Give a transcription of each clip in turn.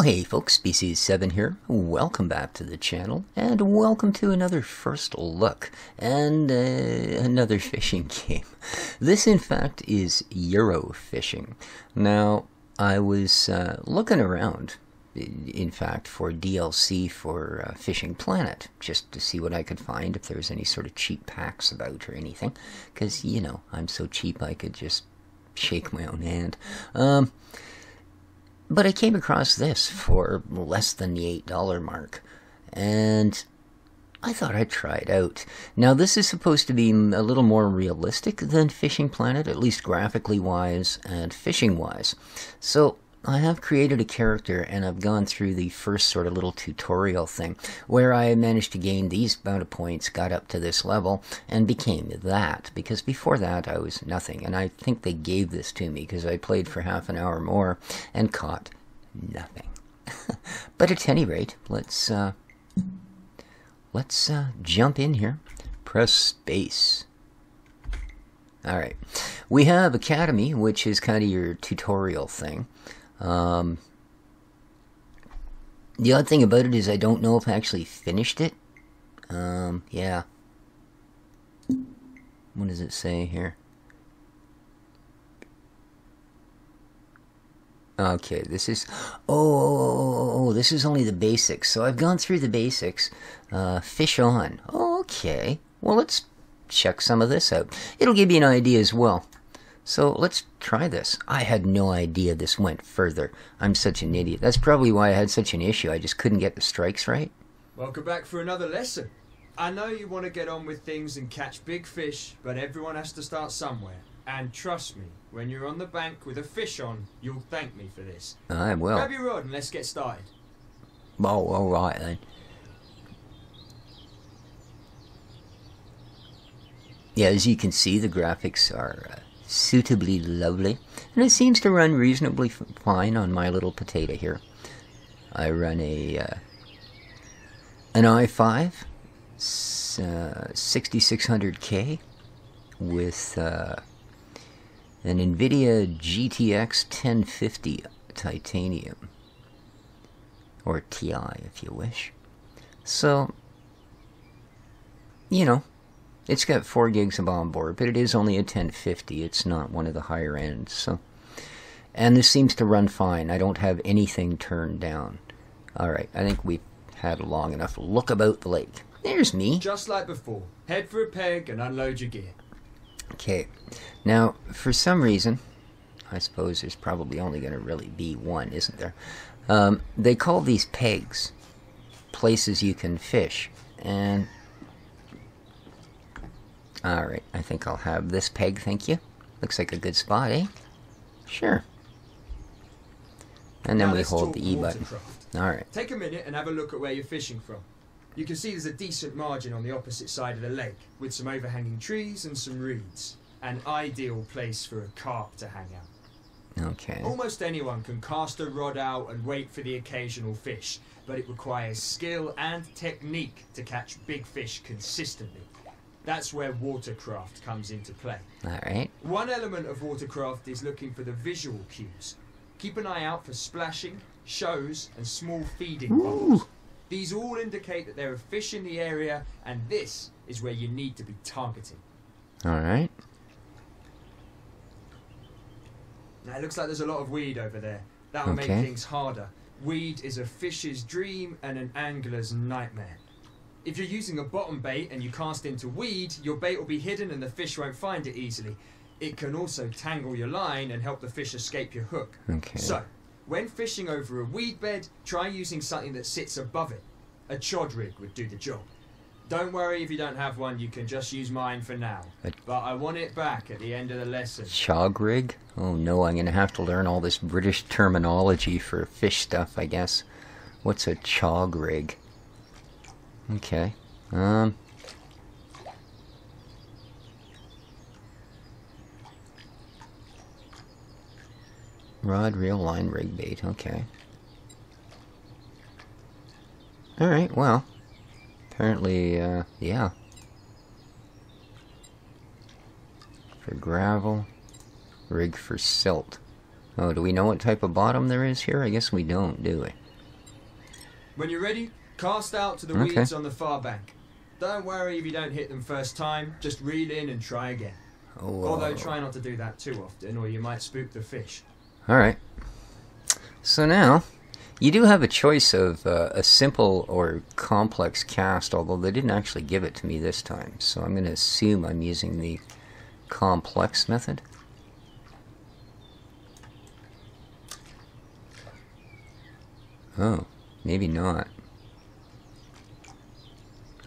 hey folks, Species 7 here. Welcome back to the channel, and welcome to another first look, and another fishing game. This, in fact, is Euro fishing. Now, I was looking around, in fact, for DLC for Fishing Planet, just to see what I could find, if there was any sort of cheap packs about or anything, because, you know, I'm so cheap I could just shake my own hand. But I came across this for less than the $8 mark, and I thought I'd try it out. Now, this is supposed to be a little more realistic than Fishing Planet, at least graphically wise and fishing wise. So I have created a character, and I've gone through the first sort of little tutorial thing, where I managed to gain these amount of points, got up to this level, and became that, because before that I was nothing, and I think they gave this to me, because I played for half an hour more, and caught nothing. But at any rate, let's jump in here. Press space. Alright, we have Academy, which is kind of your tutorial thing. The odd thing about it is I don't know if I actually finished it. Yeah. What does it say here? Okay, this is... Oh, this is only the basics. So I've gone through the basics. Fish on. Okay. Well, let's check some of this out. It'll give you an idea as well. So let's try this. I had no idea this went further. I'm such an idiot. That's probably why I had such an issue. I just couldn't get the strikes right. Welcome back for another lesson. I know you want to get on with things and catch big fish, but everyone has to start somewhere. And trust me, when you're on the bank with a fish on, you'll thank me for this. I will. Grab your rod and let's get started. Oh, all right then. Yeah, as you can see, the graphics are suitably lovely, and it seems to run reasonably fine on my little potato here. I run a an i5 6600K with an NVIDIA GTX 1050 Titanium, or TI if you wish. So, you know, it's got 4 gigs of onboard, but it is only a 1050. It's not one of the higher ends. So, and this seems to run fine. I don't have anything turned down. Alright, I think we've had a long enough look about the lake. There's me. Just like before. Head for a peg and unload your gear. Okay. Now, for some reason, I suppose there's probably only going to really be one, isn't there? They call these pegs places you can fish. And... alright, I think I'll have this peg, thank you. Looks like a good spot, eh? Sure. And then we hold the E button. Alright. Take a minute and have a look at where you're fishing from. You can see there's a decent margin on the opposite side of the lake, with some overhanging trees and some reeds. An ideal place for a carp to hang out. Okay. Almost anyone can cast a rod out and wait for the occasional fish, but it requires skill and technique to catch big fish consistently. That's where watercraft comes into play. Alright. One element of watercraft is looking for the visual cues. Keep an eye out for splashing, shows, and small feeding bubbles. These all indicate that there are fish in the area, and this is where you need to be targeting. Alright. Now it looks like there's a lot of weed over there. That'll make things harder. Weed is a fish's dream and an angler's nightmare. If you're using a bottom bait and you cast into weed, your bait will be hidden and the fish won't find it easily. It can also tangle your line and help the fish escape your hook. Okay. So, when fishing over a weed bed, try using something that sits above it. A chod rig would do the job. Don't worry if you don't have one, you can just use mine for now. But I want it back at the end of the lesson. Chog rig? Oh no, I'm going to have to learn all this British terminology for fish stuff, I guess. What's a chog rig? Okay. Rod, reel, line, rig, bait. Okay. Alright, well. Apparently, yeah. For gravel. Rig for silt. Oh, do we know what type of bottom there is here? I guess we don't, do we? When you're ready, cast out to the weeds on the far bank. Don't worry if you don't hit them first time, just reel in and try again. Whoa. Although try not to do that too often or you might spook the fish. Alright. So now, you do have a choice of a simple or complex cast, although they didn't actually give it to me this time. So I'm going to assume I'm using the complex method. Oh, maybe not.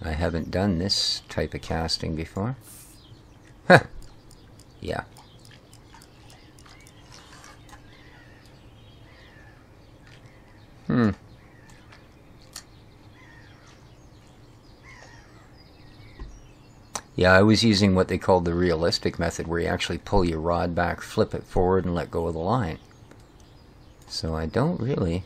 I haven't done this type of casting before. Huh. Yeah. Yeah, I was using what they called the realistic method, where you actually pull your rod back, flip it forward, and let go of the line. So I don't really...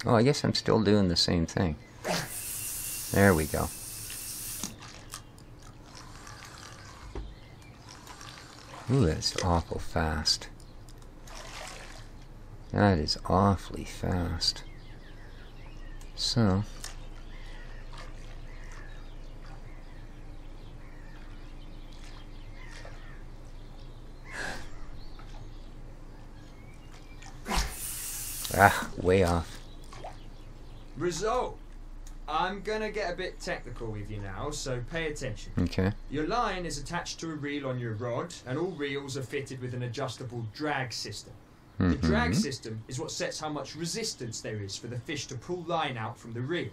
Oh, I guess I'm still doing the same thing. There we go. Ooh, that's awful fast. That is awfully fast. So... Ah, way off. Result. I'm gonna get a bit technical with you now, so pay attention. Okay. Your line is attached to a reel on your rod, and all reels are fitted with an adjustable drag system. The drag system is what sets how much resistance there is for the fish to pull line out from the reel.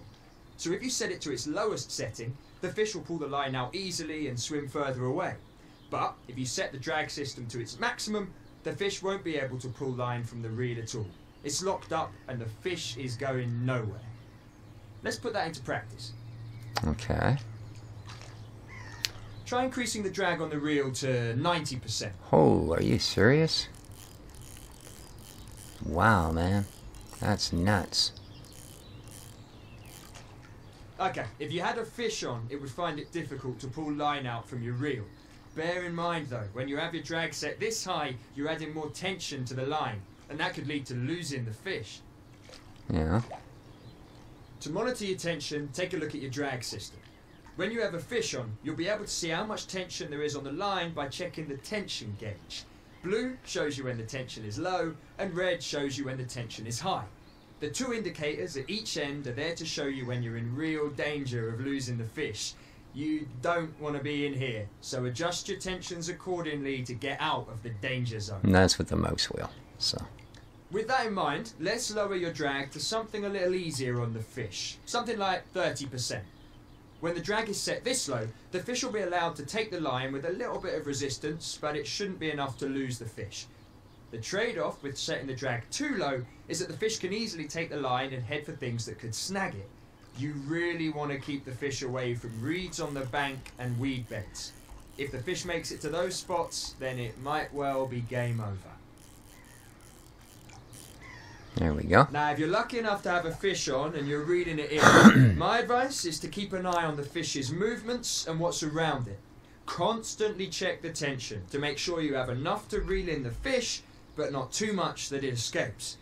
So if you set it to its lowest setting, the fish will pull the line out easily and swim further away. But if you set the drag system to its maximum, the fish won't be able to pull line from the reel at all. It's locked up and the fish is going nowhere. Let's put that into practice. Okay. Try increasing the drag on the reel to 90%. Oh, are you serious? Wow, man. That's nuts. Okay, if you had a fish on, it would find it difficult to pull line out from your reel. Bear in mind though, when you have your drag set this high, you're adding more tension to the line, and that could lead to losing the fish. Yeah. To monitor your tension, take a look at your drag system. When you have a fish on, you'll be able to see how much tension there is on the line by checking the tension gauge. Blue shows you when the tension is low, and red shows you when the tension is high. The two indicators at each end are there to show you when you're in real danger of losing the fish. You don't want to be in here, so adjust your tensions accordingly to get out of the danger zone. And that's with the mouse wheel, so... With that in mind, let's lower your drag to something a little easier on the fish. Something like 30%. When the drag is set this low, the fish will be allowed to take the line with a little bit of resistance, but it shouldn't be enough to lose the fish. The trade-off with setting the drag too low is that the fish can easily take the line and head for things that could snag it. You really want to keep the fish away from reeds on the bank and weed beds. If the fish makes it to those spots, then it might well be game over. There we go. Now, if you're lucky enough to have a fish on and you're reeling it in, my advice is to keep an eye on the fish's movements and what's around it. Constantly check the tension to make sure you have enough to reel in the fish, but not too much that it escapes.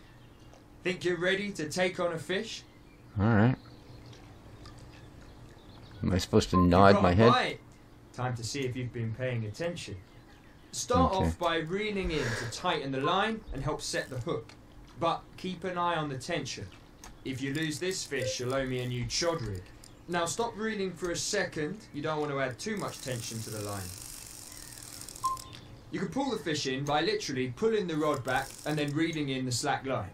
Think you're ready to take on a fish? Alright. Am I supposed to nod my head? Bite. Time to see if you've been paying attention. Start off by reeling in to tighten the line and help set the hook. But keep an eye on the tension. If you lose this fish, you'll owe me a new chod rig. Now stop reeling for a second. You don't want to add too much tension to the line. You can pull the fish in by literally pulling the rod back and then reeling in the slack line.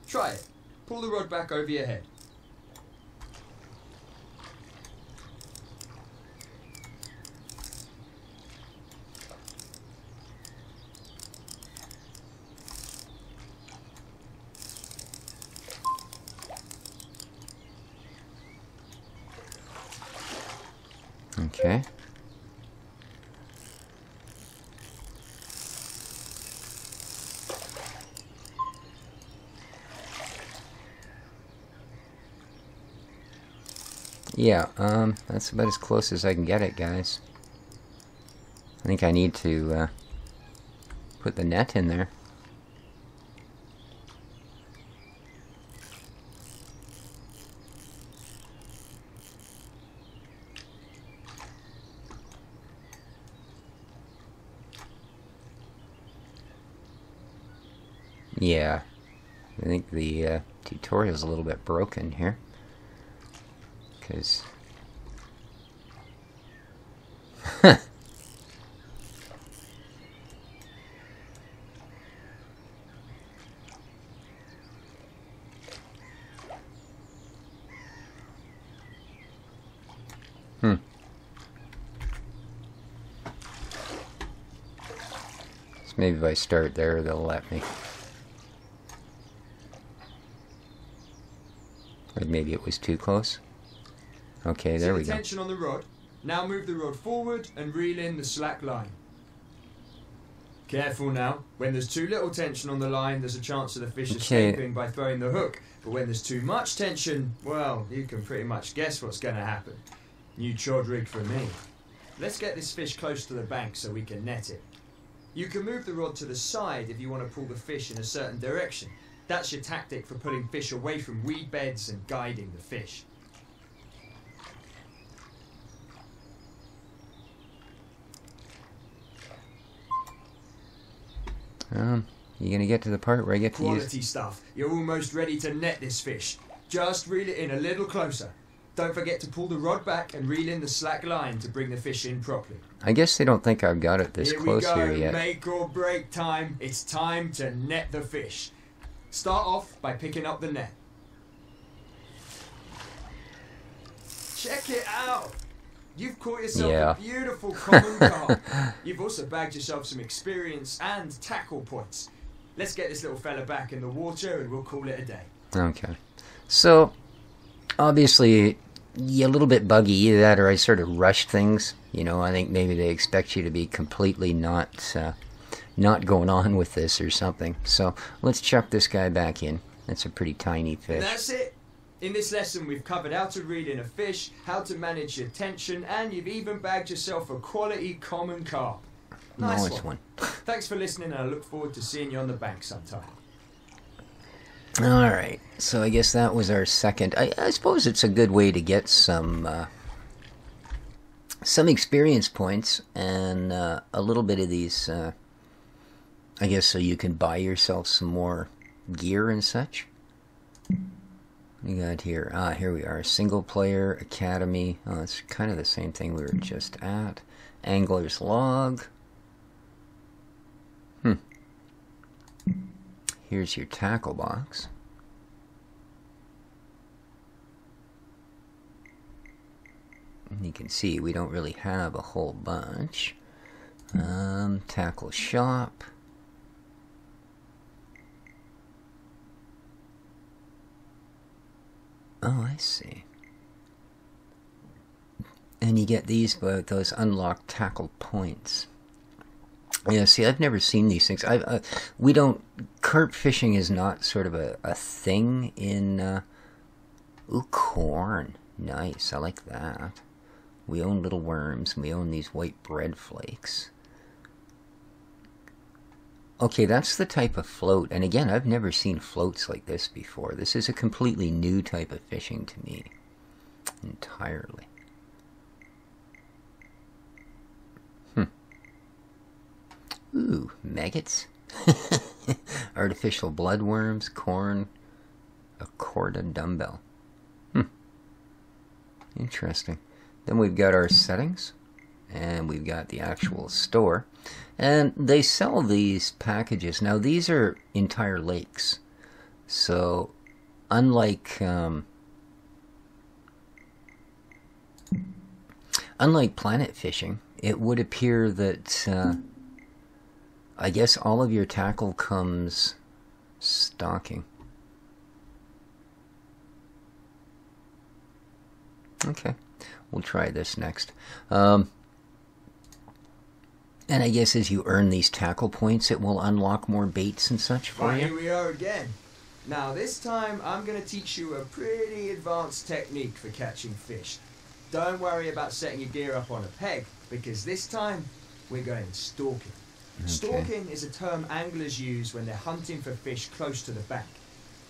Try it. Pull the rod back over your head. Okay. Yeah, that's about as close as I can get it, guys. I think I need to Put the net in there. Yeah, I think the tutorial's a little bit broken here, because So maybe if I start there, they'll let me. Or maybe it was too close. Okay, there we go. Tension on the rod. Now move the rod forward and reel in the slack line. Careful now. When there's too little tension on the line, there's a chance of the fish escaping by throwing the hook. But when there's too much tension, well, you can pretty much guess what's going to happen. New chod rig for me. Let's get this fish close to the bank so we can net it. You can move the rod to the side if you want to pull the fish in a certain direction. That's your tactic for pulling fish away from weed beds and guiding the fish. You gonna get to the part where I get to use... Quality stuff. You're almost ready to net this fish. Just reel it in a little closer. Don't forget to pull the rod back and reel in the slack line to bring the fish in properly. I guess they don't think I've got it this close here yet. Make or break time. It's time to net the fish. Start off by picking up the net. Check it out. You've caught yourself a beautiful common carp. You've also bagged yourself some experience and tackle points. Let's get this little fella back in the water and we'll call it a day. Okay. So, obviously, a little bit buggy, either that or I sort of rushed things. You know, I think maybe they expect you to be completely not going on with this or something. So, let's chuck this guy back in. That's a pretty tiny fish. And that's it. In this lesson, we've covered how to reel in a fish, how to manage your tension, and you've even bagged yourself a quality common carp. Nice one. Thanks for listening, and I look forward to seeing you on the bank sometime. Alright, so I guess that was our second. I suppose it's a good way to get some experience points and a little bit of these, I guess, so you can buy yourself some more gear and such. We got here, here we are, single player, academy. Oh, it's kind of the same thing we were just at. Angler's log. Here's your tackle box. And you can see we don't really have a whole bunch. Tackle shop. Oh, I see. And you get these by those unlocked tackle points. Yeah, see, I've never seen these things. We don't... Carp fishing is not sort of a thing in... Ooh, corn. Nice, I like that. We own little worms, and we own these white bread flakes. Okay, that's the type of float. And again, I've never seen floats like this before. This is a completely new type of fishing to me. Entirely. Ooh, maggots. Artificial bloodworms, corn, a corded dumbbell. Interesting. Then we've got our settings, and we've got the actual store. And they sell these packages. Now, these are entire lakes. So, unlike planet fishing, it would appear that... I guess all of your tackle comes stocking. Okay, we'll try this next. And I guess as you earn these tackle points, it will unlock more baits and such for you. Here we are again. Now this time I'm going to teach you a pretty advanced technique for catching fish. Don't worry about setting your gear up on a peg, because this time we're going stalking. Stalking is a term anglers use when they're hunting for fish close to the bank.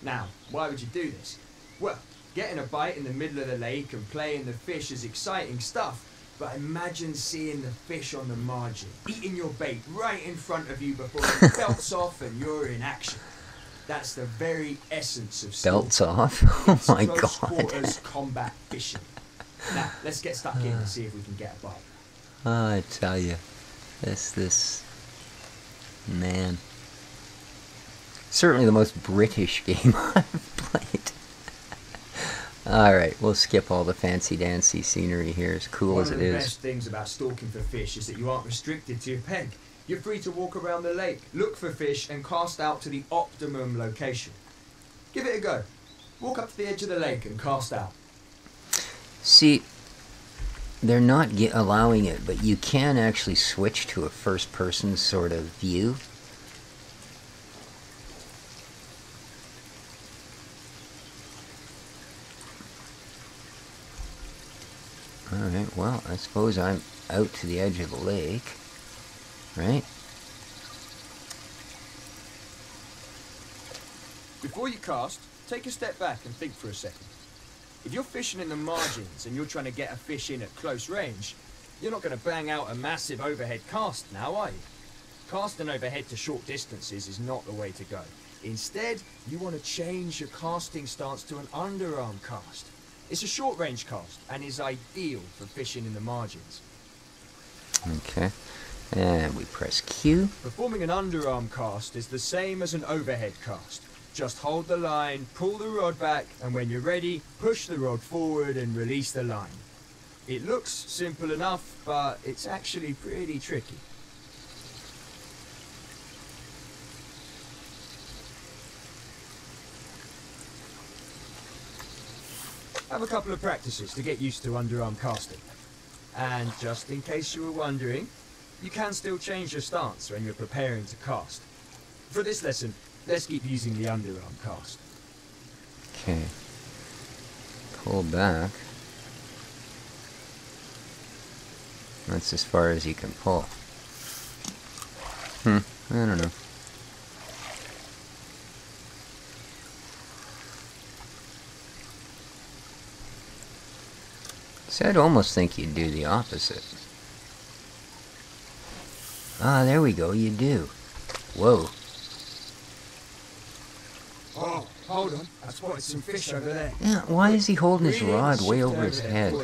Now, why would you do this? Well, getting a bite in the middle of the lake and playing the fish is exciting stuff, but imagine seeing the fish on the margin, eating your bait right in front of you before it belts off and you're in action. That's the very essence of stalking. Belts off? Oh my god. Close quarters combat fishing. Now, let's get stuck in and see if we can get a bite. I tell you, this, man. Certainly the most British game I've played. Alright, we'll skip all the fancy-dancy scenery here, as cool as it is. One of the best things about stalking for fish is that you aren't restricted to your peg. You're free to walk around the lake, look for fish, and cast out to the optimum location. Give it a go. Walk up to the edge of the lake and cast out. See, they're not allowing it, but you can actually switch to a first-person sort of view. Alright, well, I suppose I'm out to the edge of the lake, right? Before you cast, take a step back and think for a second. If you're fishing in the margins and you're trying to get a fish in at close range, you're not going to bang out a massive overhead cast now, are you? Casting overhead to short distances is not the way to go. Instead, you want to change your casting stance to an underarm cast. It's a short range cast and is ideal for fishing in the margins. Okay, and we press Q. Performing an underarm cast is the same as an overhead cast. Just hold the line, pull the rod back, and when you're ready, push the rod forward and release the line. It looks simple enough, but it's actually pretty tricky. Have a couple of practices to get used to underarm casting. And just in case you were wondering, you can still change your stance when you're preparing to cast. For this lesson, let's keep using the underarm cast. Okay. Pull back. That's as far as you can pull. I don't know. See, I'd almost think you'd do the opposite. Ah, there we go, you do. Whoa. Oh, hold on. I spotted some fish over there. Yeah, why is he holding his rod way over his head?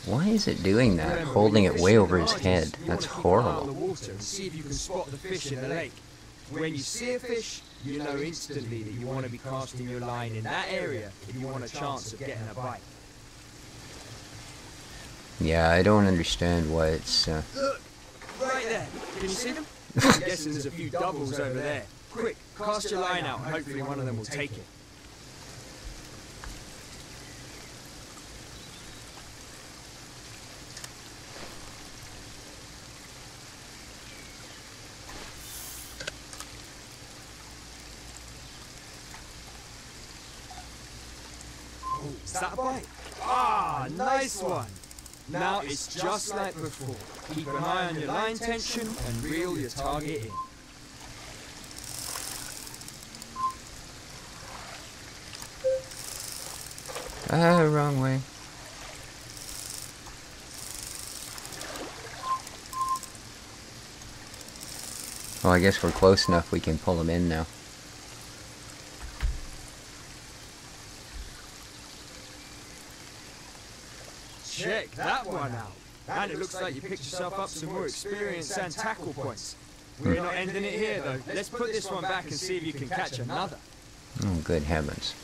Why is it doing that, holding it way over his head? That's horrible. See if you can spot the fish in the lake. When you see a fish, you know instantly that you want to be casting your line in that area if you want a chance of getting a bite. Yeah, I don't understand why it's... Look! Right there! Can you see them? I'm guessing there's a few doubles over there. Quick, cast your line out and hopefully one of them will take it. Is that a bite? Ah, nice one! Now it's just like before. Keep an eye on your line tension and reel your target in. Ah, wrong way. Well, I guess we're close enough we can pull him in now. Check that one out. And it looks like you picked yourself up some more experience and tackle points. We're not ending it here though. Let's put this one back and see if you can catch another. Oh, good heavens.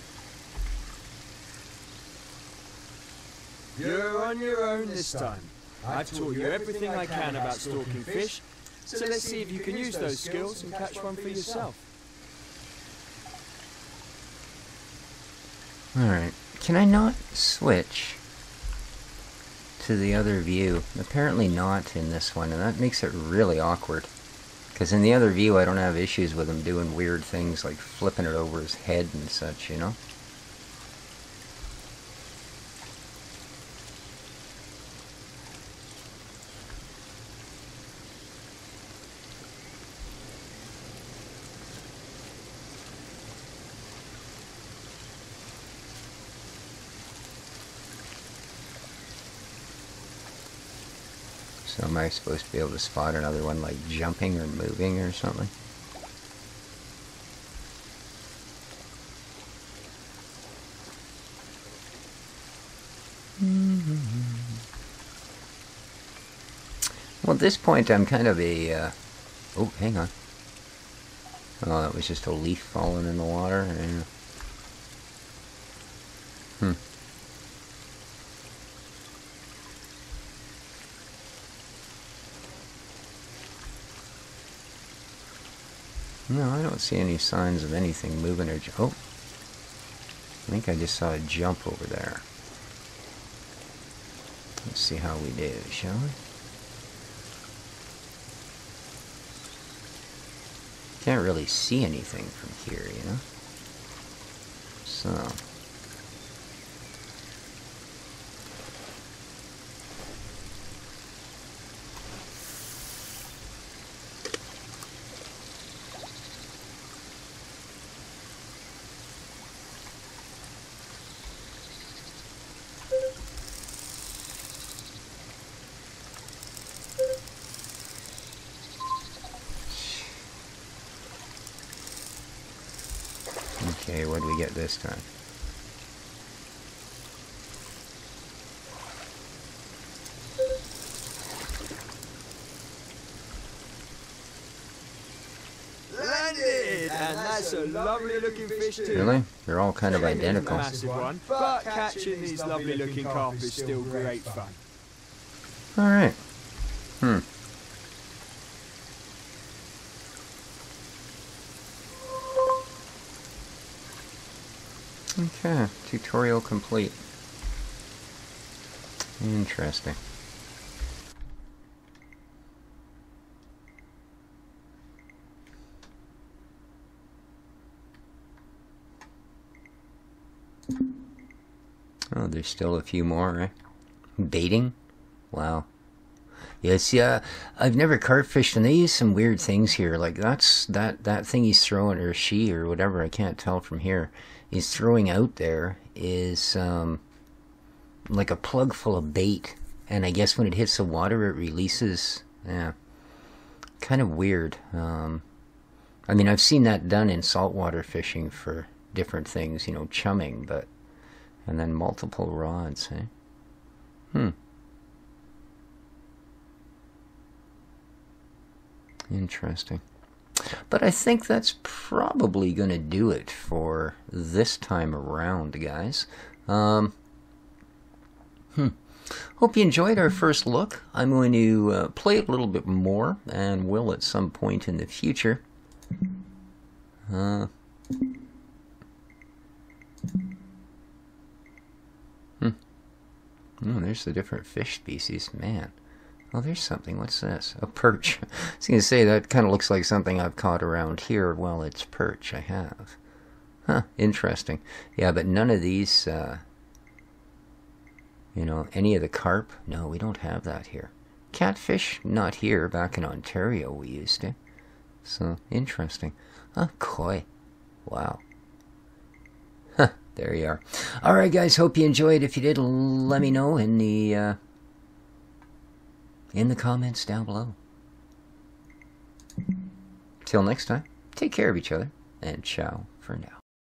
You're on your own this time. I've taught you everything I can about stalking fish, so let's see if you can use those skills and catch one for yourself. Alright, can I not switch to the other view? Apparently not in this one, and that makes it really awkward. Because in the other view I don't have issues with him doing weird things like flipping it over his head and such, you know? So am I supposed to be able to spot another one like jumping or moving or something? Well, at this point I'm kind of a... oh, hang on. Oh, that was just a leaf falling in the water. Yeah. No, I don't see any signs of anything moving or... oh, I think I just saw a jump over there. Let's see how we do, shall we? Can't really see anything from here, you know? So... okay, what do we get this time? Landed! And that's a lovely looking fish too. Really? They're all kind of identical. Massive one, but catching these lovely looking carp is still great fun. Alright. Okay, tutorial complete. Interesting. Oh, there's still a few more, right? Baiting? Wow. Yes, yeah. I've never carp fished, and they use some weird things here. Like that thing he's throwing, or she, or whatever. I can't tell from here. He's throwing out there is like a plug full of bait, and I guess when it hits the water, it releases. Yeah, kind of weird. I mean, I've seen that done in saltwater fishing for different things, you know, chumming, but and then multiple rods, eh? Interesting. But I think that's probably going to do it for this time around, guys. Hope you enjoyed our first look. I'm going to play it a little bit more, and will at some point in the future. Oh, there's the different fish species. Man. Oh, there's something. What's this? A perch. I was going to say, that kind of looks like something I've caught around here. Well, it's perch. I have. Huh, interesting. Yeah, but none of these, you know, any of the carp? No, we don't have that here. Catfish? Not here. Back in Ontario we used to. So, interesting. Koi. Wow. Huh, there you are. Alright, guys, hope you enjoyed. If you did, let me know in the comments down below. Till next time, take care of each other, and ciao for now.